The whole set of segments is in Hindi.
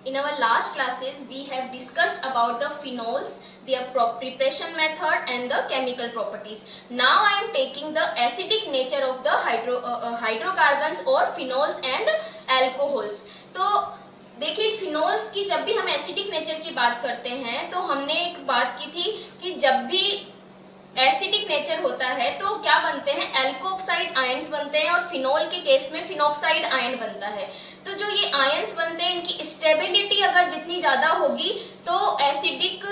In our last classes, we have discussed about the phenols, their preparation method and the chemical properties. Now I am taking the acidic nature of the hydrocarbons or phenols and alcohols. तो देखिए फिनोल्स की जब भी हम एसिडिक नेचर की बात करते हैं तो हमने एक बात की थी कि जब भी एसिडिक नेचर होता है तो क्या बनते हैं, एल्कोक्साइड आयंस बनते हैं और फिनोल के केस में फिनोक्साइड आयन बनता है। तो जो ये आयंस बनते हैं इनकी स्टेबिलिटी अगर जितनी ज्यादा होगी तो एसिडिक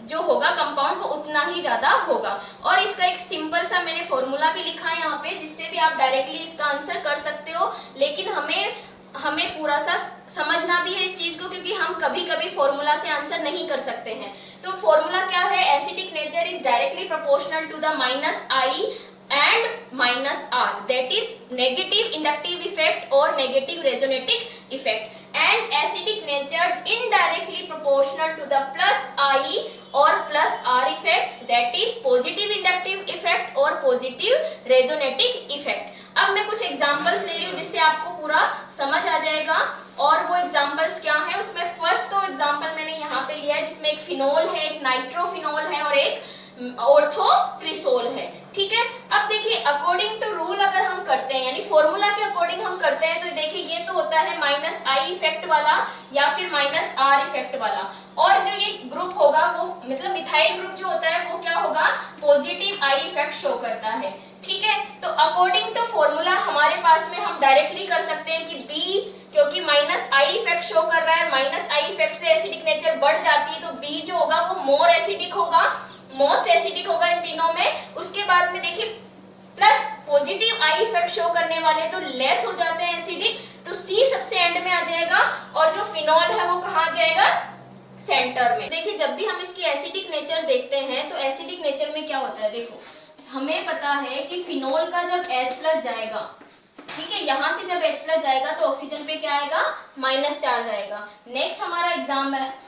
जो होगा कंपाउंड वो उतना ही ज्यादा होगा। और इसका एक सिंपल सा मैंने फॉर्मूला भी लिखा है यहाँ पे जिससे भी आप डायरेक्टली इसका आंसर कर सकते हो, लेकिन हमें पूरा सा समझना भी है इस चीज को क्योंकि हम कभी कभी फॉर्मूला से आंसर नहीं कर सकते हैं। तो फॉर्मूला क्या है, acidic nature is directly proportional to the -I and -R, that is negative inductive effect or negative resonating effect, and acidic nature indirectly proportional to the +I or +R effect, that is positive inductive effect or positive resonating effect। अब मैं कुछ एग्जांपल्स ले रही हूँ जिससे आपको पूरा समझ आ जाएगा। और वो एग्जांपल्स क्या है, उसमें फर्स्ट तो एग्जांपल मैंने यहाँ पे लिया है जिसमें एक फिनोल है, एक नाइट्रोफिनोल है और एक ऑर्थोक्रिसोल है। ठीक है, अब देखिए अकॉर्डिंग टू रूल अगर हम करते हैं यानी फॉर्मूला के अकॉर्डिंग हम करते हैं तो देखिए ये तो होता है -I इफेक्ट वाला या फिर -R इफेक्ट वाला, और जो ये ग्रुप होगा वो मतलब मिथाइल ग्रुप जो होता है वो क्या होगा, पॉजिटिव I इफेक्ट शो करता है। ठीक है, तो अकॉर्डिंग टू फॉर्मूला हमारे पास में हम डायरेक्टली कर सकते हैं कि B क्योंकि -I इफेक्ट शो कर रहा है, -I इफेक्ट से एसिडिक नेचर बढ़ जाती है तो B जो होगा वो मोर एसिडिक होगा, मोस्ट एसिडिक होगा इन तीनों में। उसके बाद में देखिए plus positive I effect show करने वाले तो लेस हो जाते हैं एसिडिक, तो C सबसे एंड में आ जाएगा और जो फिनोल है वो कहाँ जाएगा, सेंटर में। देखिए जब भी हम इसकी एसिडिक नेचर देखते हैं तो एसिडिक नेचर में क्या होता है, देखो हमें पता है कि फिनोल का जब H+ जाएगा, ठीक है, यहाँ से जब H+ जाएगा तो ऑक्सीजन पे क्या आएगा, माइनस चार्ज आएगा। नेक्स्ट हमारा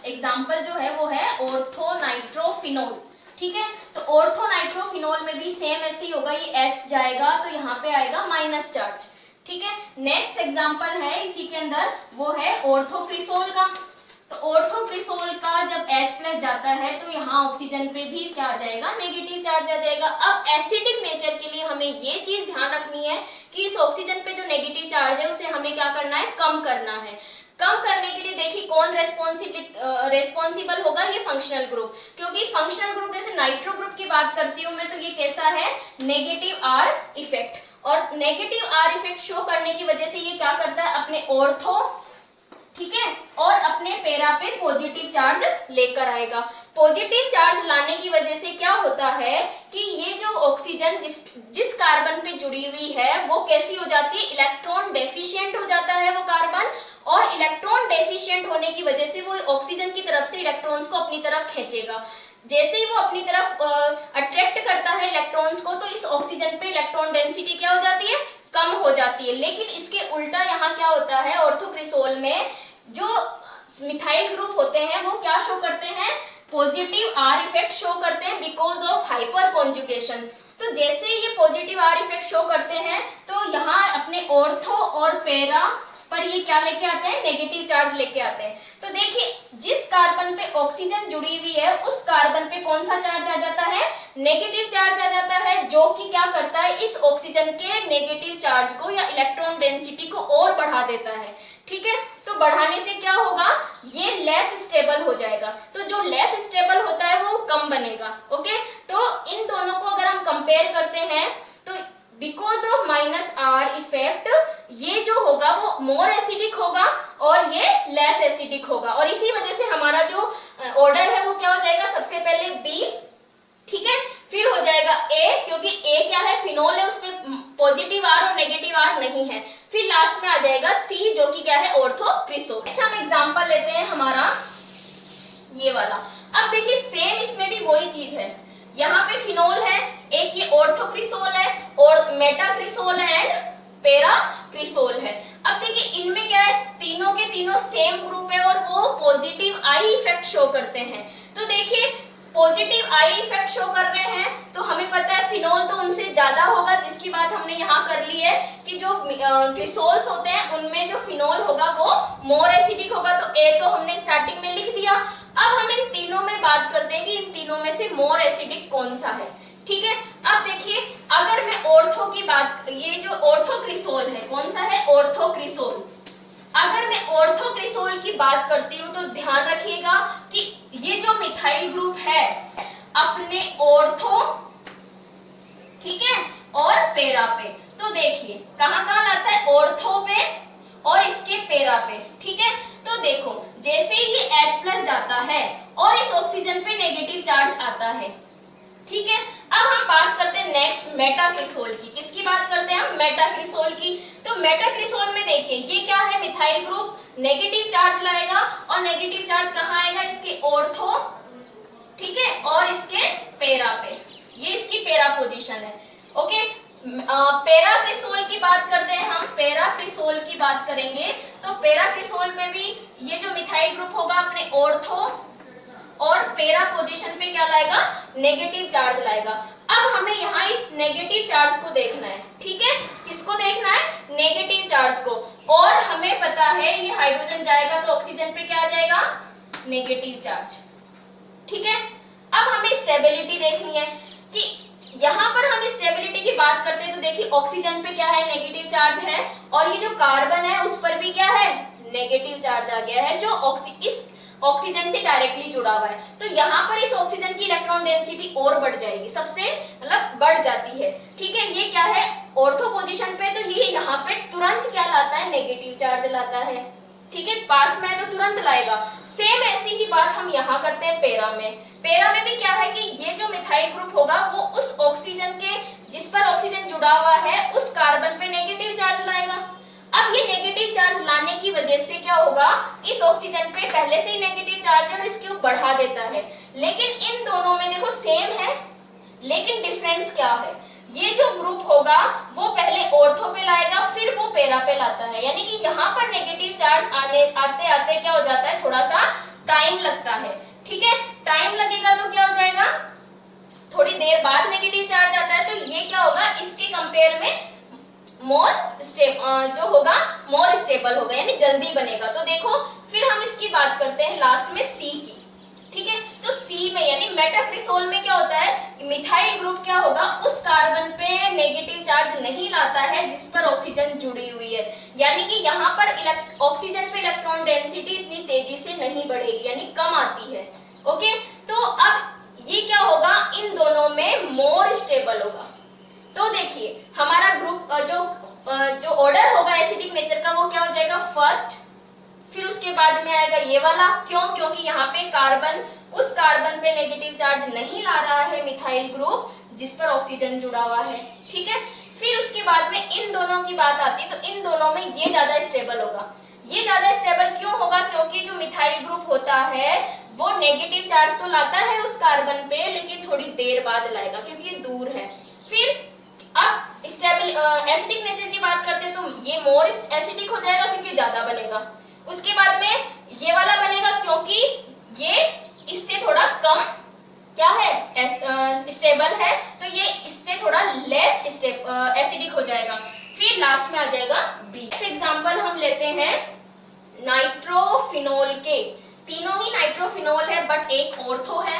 एग्जाम्पल जो है वो है ऑर्थोनाइट्रोफिनोल। ठीक है, तो ऑर्थोनाइट्रोफिनोल में भी सेम ऐसे ही होगा, ये H जाएगा तो यहाँ पे आएगा माइनस चार्ज। ठीक है, नेक्स्ट एग्जाम्पल है इसी के अंदर वो है ऑर्थोक्रिसोल का। तो ऑर्थोक्रिसोल का जब H+ जाता है तो यहाँ ऑक्सीजन पे भी क्या आ जाएगा, नेगेटिव चार्ज आ जाएगा। अब एसिडिक नेचर के लिए हमें ये चीज ध्यान रखनी है कि इस ऑक्सीजन पे जो नेगेटिव चार्ज है उसे हमें क्या करना है, कम करना है। कम करने के लिए देखिए कौन रेस्पॉन्सिबल होगा, ये फंक्शनल ग्रुप, क्योंकि फंक्शनल ग्रुप जैसे नाइट्रो ग्रुप की बात करती हूँ मैं तो ये कैसा है, नेगेटिव R इफेक्ट, और नेगेटिव R इफेक्ट शो करने की वजह से ये क्या करता है, अपने ऑर्थो, ठीक है, और अपने पैरा पे पॉजिटिव चार्ज लेकर आएगा। पॉजिटिव चार्ज लाने की वजह से क्या होता है कि ये जो ऑक्सीजन जिस कार्बन पे जुड़ी हुई है वो कैसी हो जाती है, इलेक्ट्रॉन डेफिशिएंट हो जाता है वो कार्बन, और इलेक्ट्रॉन डेफिशिएंट होने की वजह से वो ऑक्सीजन की तरफ से इलेक्ट्रॉन्स को अपनी तरफ खींचेगा। जैसे ही वो अपनी तरफ अट्रैक्ट करता है इलेक्ट्रॉन्स को तो इस ऑक्सीजन पे इलेक्ट्रॉन डेंसिटी क्या हो जाती है, कम हो जाती है। लेकिन इसके उल्टा यहाँ क्या होता है, ऑर्थोक्रिसोल में जो मिथाइल ग्रुप होते हैं वो क्या शो करते हैं, पॉजिटिव R इफेक्ट शो करते हैं बिकॉज ऑफ हाइपर कॉन्जुगेशन। तो जैसे ही ये पॉजिटिव R इफेक्ट शो करते हैं तो यहाँ अपने ऑर्थो और पैरा पर ये क्या लेके आते हैं, नेगेटिव चार्ज लेके आते हैं। तो देखिए जिस कार्बन पे ऑक्सीजन जुड़ी हुई है उस कार्बन पे कौन सा चार्ज आ जाता है, नेगेटिव चार्ज आ जाता है, जो कि क्या करता है, इस ऑक्सीजन के नेगेटिव चार्ज को या इलेक्ट्रॉन डेंसिटी को और बढ़ा देता है। ठीक है, तो बढ़ाने से क्या होगा, ये लेस स्टेबल हो जाएगा, तो जो लेस स्टेबल होता है वो कम बनेगा। ओके, तो इन दोनों को अगर हम कंपेयर करते हैं तो बिकॉज ऑफ -R इफेक्ट ये जो होगा वो मोर एसिडिक होगा और ये लेस एसिडिक होगा, और इसी वजह से हमारा जो ऑर्डर है वो क्या हो जाएगा, सबसे पहले B, ठीक है, फिर हो जाएगा A क्योंकि A क्या है, फिनोल है, उसमें पॉजिटिव R और नेगेटिव R नहीं है, फिर लास्ट में आ जाएगा C जो कि क्या है, ऑर्थोक्रिसोल। नेक्स्ट हम एग्जांपल लेते हैं हमारा ये वाला। अब देखिए सेम इसमें भी वही चीज है, यहाँ पे फिनोल है, एक ये ऑर्थोक्रिसोल है और मेटाक्रिसोल एंड पैराक्रिसोल है। अब देखिए इनमें क्या है, तीनों के तीनों सेम ग्रुप है और वो पॉजिटिव I इफेक्ट शो करते हैं। तो देखिए पॉजिटिव आई इफेक्ट शो कर रहे हैं, तो हमें पता है फिनोल तो उनसे ज्यादा होगा, जिसकी बात हमने यहाँ कर ली है कि जो क्रिसोल्स होते हैं उनमें जो फिनोल होगा वो मोर एसिडिक होगा, तो ए तो हमने स्टार्टिंग में लिख दिया। अब हम इन तीनों में बात करते हैं कि इन तीनों में से मोर एसिडिक कौन सा है। ठीक है, अब देखिए अगर मैं ऑर्थो की बात, ये जो ऑर्थोक्रिसोल है कौन सा है, ऑर्थोक्रिसोल। अगर मैं ऑर्थोक्रिसोल की बात करती हूँ तो ध्यान रखिएगा कि ये जो मिथाइल ग्रुप है अपने ऑर्थो, ठीक है, और पेरा पे, तो देखिए कहां कहां लाता है, ऑर्थो पे और इसके पेरा पे। ठीक है, तो देखो जैसे ही ये H+ जाता है और इस ऑक्सीजन पे नेगेटिव चार्ज आता है। ठीक है, अब हम बात करते हैं नेक्स्ट मेटाक्रिसोल की। किसकी बात करते हैं हम, मेटाक्रिसोल की। तो मेटाक्रिसोल में देखिए ये क्या है, मिथाइल ग्रुप नेगेटिव चार्ज लाएगा, और नेगेटिव चार्ज कहाँ आएगा, इसके ऑर्थो, ठीक है, और इसके पेरा पे। ये इसकी पेरा पोजीशन है। ओके, पैराक्रिसोल की बात करते हैं हम, पैराक्रिसोल की बात करेंगे तो पैराक्रिसोल में भी ये जो मिथाइल ग्रुप होगा अपने ऑर्थो और पेरा पोजीशन पे क्या लाएगा, नेगेटिव चार्ज लाएगा। अब हमें यहाँ इस नेगेटिव चार्ज को देखना है। ठीक है, किसको देखना है, नेगेटिव चार्ज को। और हमें पता है ये हाइड्रोजन जाएगा तो ऑक्सीजन पे क्या आ जाएगा, नेगेटिव चार्ज। ठीक है, अब हमें स्टेबिलिटी देखनी है कि यहाँ पर हम स्टेबिलिटी की बात करते हैं तो देखिए ऑक्सीजन पे क्या है, नेगेटिव चार्ज है, और ये जो कार्बन है उस पर भी क्या है, नेगेटिव चार्ज आ गया है, जो इस ऑक्सीजन से डायरेक्टली जुड़ा हुआ है। तो यहाँ पर इस ऑक्सीजन की इलेक्ट्रॉन डेंसिटी और बढ़ जाएगी, सबसे मतलब बढ़ जाती है। ठीक है, ये क्या है, ऑर्थो पोजीशन पे, तो ये यहाँ पे तुरंत क्या लाता है, नेगेटिव चार्ज लाता है। ठीक है, पास में है तो तुरंत लाएगा। सेम ऐसी ही बात हम यहाँ करते हैं पेरा में। पेरा में भी क्या है कि ये जो मिथाइल ग्रुप होगा वो उस ऑक्सीजन के, जिस पर ऑक्सीजन जुड़ा हुआ है, उस कार्बन पे नेगेटिव चार्ज लाएगा। अब ये नेगेटिव चार्ज लाने की वजह से क्या होगा, इस ऑक्सीजन पे पहले से ही नेगेटिव चार्ज है और इसके ऊपर बढ़ा देता है। लेकिन इन दोनों में देखो सेम है, लेकिन डिफरेंस क्या है, ये जो ग्रुप होगा वो पहले ऑर्थो पे लाएगा फिर वो पेरा पे लाता है, यानी कि यहाँ पर नेगेटिव चार्ज आते आते क्या हो जाता है, थोड़ा सा टाइम लगता है। ठीक है, टाइम लगेगा तो क्या हो जाएगा, थोड़ी देर बाद नेगेटिव चार्ज आता है, तो ये क्या होगा, इसके कंपेयर में मोर जो होगा मोर स्टेबल होगा, यानी जल्दी बनेगा। तो देखो फिर हम इसकी बात करते हैं लास्ट में सी की। ठीक है, तो सी में यानी मेटाक्रिसोल में क्या होता है, मिथाइल ग्रुप क्या होगा, उस कार्बन पे नेगेटिव चार्ज नहीं लाता है जिस पर ऑक्सीजन जुड़ी हुई है, यानी कि यहाँ पर ऑक्सीजन पे इलेक्ट्रॉन डेंसिटी इतनी तेजी से नहीं बढ़ेगी, यानी कम आती है। ओके, तो अब ये क्या होगा, इन दोनों में मोर स्टेबल होगा। तो देखिए हमारा ग्रुप जो ऑर्डर होगा एसिडिक नेचर का वो क्या हो जाएगा, फर्स्ट, फिर उसके बाद में आएगा ये वाला। क्यों, क्योंकि यहाँ पे कार्बन, उस कार्बन पे नेगेटिव चार्ज नहीं ला रहा है मिथाइल ग्रुप जिस पर ऑक्सीजन जुड़ा हुआ है। ठीक है, फिर उसके बाद में इन दोनों की बात आती है, तो इन दोनों में ये ज्यादा स्टेबल होगा। ये ज्यादा स्टेबल क्यों होगा, क्योंकि जो मिथाइल ग्रुप होता है वो नेगेटिव चार्ज तो लाता है उस कार्बन पे, लेकिन थोड़ी देर बाद लाएगा क्योंकि ये दूर है। फिर अब एसिडिक नेचर की बात करते हैं तो ये मोर एसिडिक हो जाएगा क्योंकि ज्यादा बनेगा। उसके बाद में ये वाला बनेगा क्योंकि ये इससे थोड़ा कम क्या है, स्टेबल है, तो ये इससे थोड़ा लेस एसिडिक हो जाएगा। फिर लास्ट में आ जाएगा बी। एग्जांपल हम लेते हैं नाइट्रोफिनोल के। तीनों ही नाइट्रोफिनोल है, बट एक ऑर्थो है,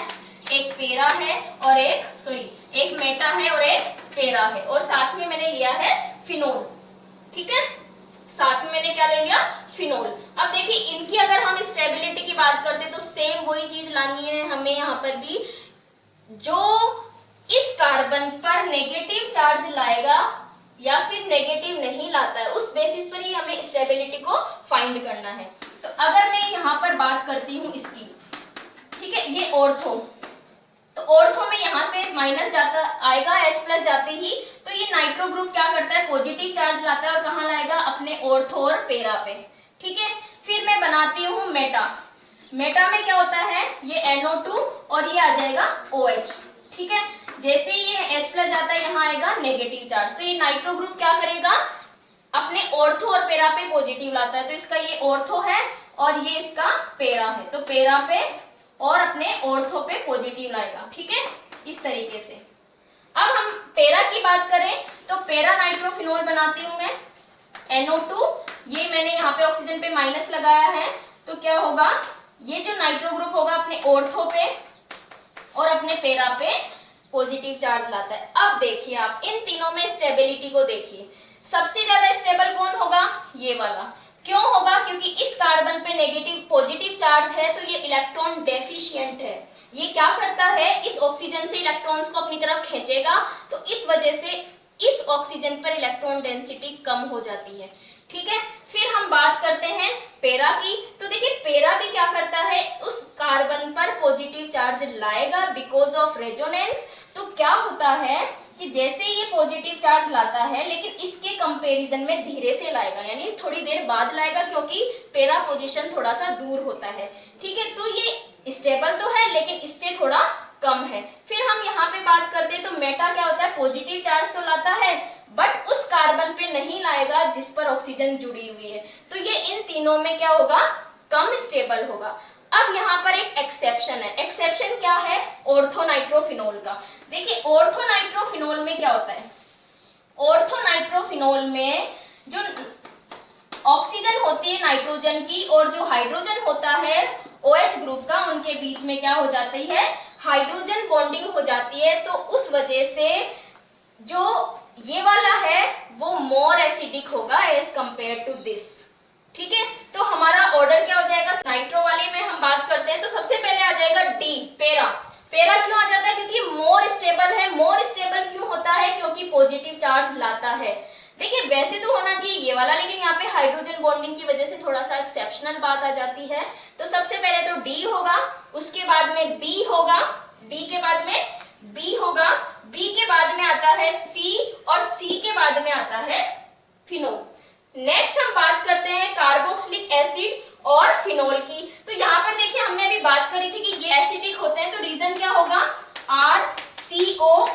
एक पेरा है, और एक मेटा है और एक पेरा है, और साथ में मैंने लिया है फिनोल। ठीक है, साथ में मैंने क्या ले लिया, फिनोल। अब देखिए इनकी अगर हम स्टेबिलिटी की बात करते हैं तो सेम वही चीज लानी है हमें यहाँ पर भी, जो इस कार्बन पर नेगेटिव चार्ज लाएगा या फिर नेगेटिव नहीं लाता है, उस बेसिस पर ही हमें स्टेबिलिटी को फाइंड करना है। तो अगर मैं यहाँ पर बात करती हूँ इसकी, ठीक है, ये ऑर्थो, तो ऑर्थो में यहाँ से माइनस जाता आएगा H+ जाते ही, तो ये नाइट्रो ग्रुप क्या करता है, पॉजिटिव चार्ज लाता है और कहाँ लाएगा, अपने ऑर्थो और पेरा पे। ठीक है, फिर मैं बनाती हूँ मेटा। मेटा में क्या होता है, ये NO2 और ये आ जाएगा OH। ठीक है, जैसे ही ये H+ जाता है यहाँ आएगा नेगेटिव चार्ज, तो ये नाइट्रो ग्रुप क्या करेगा, अपने ऑर्थो और पेरा पे पॉजिटिव लाता है। तो इसका ये ऑर्थो है और ये इसका पेरा है, तो पेरा पे और अपने ऑर्थो पे पॉजिटिव लाएगा, ठीक है, इस तरीके से। अब हम पेरा की बात करें तो पेरा नाइट्रोफिनोल बनाती हूं मैं, NO2, ये मैंने यहाँ पे ऑक्सीजन पे माइनस लगाया है, तो क्या होगा, ये जो नाइट्रो ग्रुप होगा अपने ऑर्थो पे और अपने पेरा पे पॉजिटिव चार्ज लाता है। अब देखिए आप इन तीनों में स्टेबिलिटी को देखिए, सबसे ज्यादा स्टेबल कौन होगा, ये वाला। क्यों होगा, क्योंकि इस कार्बन पे नेगेटिव पॉजिटिव चार्ज है, तो ये इलेक्ट्रॉन डेफिशिएंट है। ये क्या करता है, इस ऑक्सीजन से इलेक्ट्रॉन्स को अपनी तरफ खींचेगा, तो इस वजह से इस ऑक्सीजन पर इलेक्ट्रॉन डेंसिटी कम हो जाती है, ठीक है। फिर हम बात करते हैं पेरा की, तो देखिए पेरा भी क्या करता है, उस कार्बन पर पॉजिटिव चार्ज लाएगा बिकॉज ऑफ रेजोनेंस। तो क्या होता है कि जैसे ये पॉजिटिव चार्ज लाता है, लेकिन इसके कंपैरिजन में धीरे से लाएगा, यानी थोड़ी देर बाद लाएगा, क्योंकि पेरा पोजीशन थोड़ा सा दूर होता है, ठीक है। तो ये स्टेबल तो है लेकिन इससे थोड़ा कम है। फिर हम यहाँ पे बात करते हैं तो मेटा क्या होता है, पॉजिटिव चार्ज तो लाता है बट उस कार्बन पे नहीं लाएगा जिस पर ऑक्सीजन जुड़ी हुई है, तो ये इन तीनों में क्या होगा, कम स्टेबल होगा। अब यहाँ पर एक एक्सेप्शन है, एक्सेप्शन क्या है, ऑर्थोनाइट्रोफिनोल का। देखिए ऑर्थोनाइट्रोफिनोल में क्या होता है, ऑर्थोनाइट्रोफिनोल में जो ऑक्सीजन होती है नाइट्रोजन की और जो हाइड्रोजन होता है OH ग्रुप का, उनके बीच में क्या हो जाती है, हाइड्रोजन बॉन्डिंग हो जाती है। तो उस वजह से जो ये वाला है वो मोर एसिडिक होगा एज कंपेयर टू दिस, ठीक है। तो हमारा ऑर्डर क्या हो जाएगा, नाइट्रो वाले में हम बात करते हैं तो सबसे पहले आ जाएगा डी, पेरा। पेरा क्यों आ जाता है, क्योंकि मोर स्टेबल है। मोर स्टेबल क्यों होता है, क्योंकि पॉजिटिव चार्ज लाता है। देखिए वैसे तो होना चाहिए ये वाला, लेकिन यहाँ पे हाइड्रोजन बॉन्डिंग की वजह से थोड़ा सा एक्सेप्शनल बात आ जाती है। तो सबसे पहले तो डी होगा, उसके बाद में बी होगा, डी के बाद में बी होगा, बी के बाद में आता है सी और सी के बाद में आता है फिनोल। नेक्स्ट हम बात करते हैं कार्बोक्सिलिक एसिड और फिनोल की। तो यहाँ पर देखिए हमने अभी बात करी थी कि ये एसिडिक होते हैं, तो रीजन क्या होगा, RCOO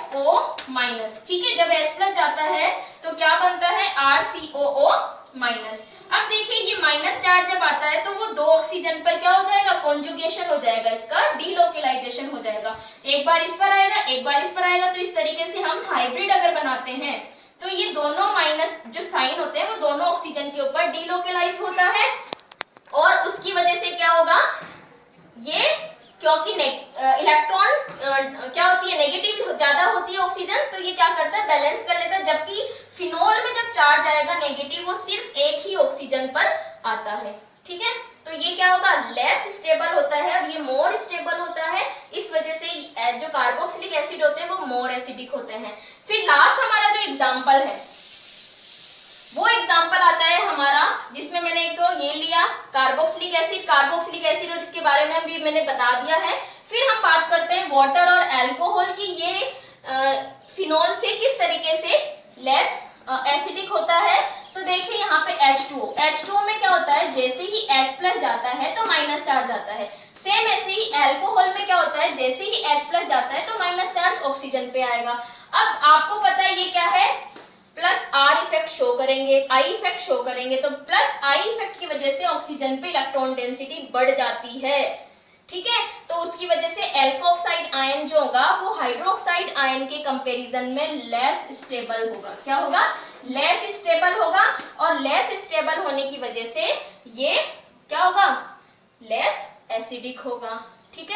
माइनस, ठीक है। जब H प्लस जाता है तो क्या बनता है, RCOO माइनस। अब देखिए ये माइनस चार्ज जब आता है तो वो दो ऑक्सीजन पर क्या हो जाएगा, कॉन्जुगेशन हो जाएगा, इसका डीलोकेलाइजेशन हो जाएगा। एक बार इस पर आएगा, एक बार इस पर आएगा, तो इस तरीके से हम हाइब्रिड अगर बनाते हैं तो ये दोनों माइनस जो साइन होते हैं वो दोनों ऑक्सीजन के ऊपर डीलोकेलाइज होता है, और उसकी वजह से क्या होगा, ये क्योंकि इलेक्ट्रॉन क्या होती है, नेगेटिव ज्यादा होती है ऑक्सीजन, तो ये क्या करता है, बैलेंस कर लेता है। जबकि फिनोल में जब चार्ज आएगा नेगेटिव, वो सिर्फ एक ही ऑक्सीजन पर आता है, ठीक है। तो ये क्या होगा, लेस स्टेबल होता है और ये मोर स्टेबल होता है। इस वजह से जो कार्बोक्सिलिक एसिड होते हैं वो मोर एसिडिक होते हैं। फिर लास्ट हमारा जो एग्जाम्पल है वो एग्जाम्पल आता है हमारा, जिसमें मैंने एक तो ये लिया कार्बोक्सिलिक एसिड और इसके बारे में भी मैंने बता दिया है। फिर हम बात करते हैं वाटर और अल्कोहल की, ये फिनोल से किस तरीके से लेस एसिडिक होता है। तो देखिए यहाँ पे H2O में क्या होता है, जैसे ही H प्लस जाता है तो माइनस चार्ज आता है। सेम ऐसे ही अल्कोहल में क्या होता है, जैसे ही H प्लस जाता है तो माइनस चार्ज ऑक्सीजन पे आएगा। अब आपको पता है ये क्या है, प्लस R इफेक्ट शो करेंगे, I इफेक्ट शो करेंगे, तो प्लस I इफेक्ट की वजह से ऑक्सीजन पे इलेक्ट्रॉन डेंसिटी बढ़ जाती है, ठीक है। तो उसकी वजह से एल्कोक्साइड आयन जो होगा वो हाइड्रोक्साइड आयन के कंपैरिजन में लेस स्टेबल होगा। क्या होगा, लेस स्टेबल होगा, और लेस स्टेबल होने की वजह से ये क्या होगा, लेस एसिडिक होगा, ठीक है।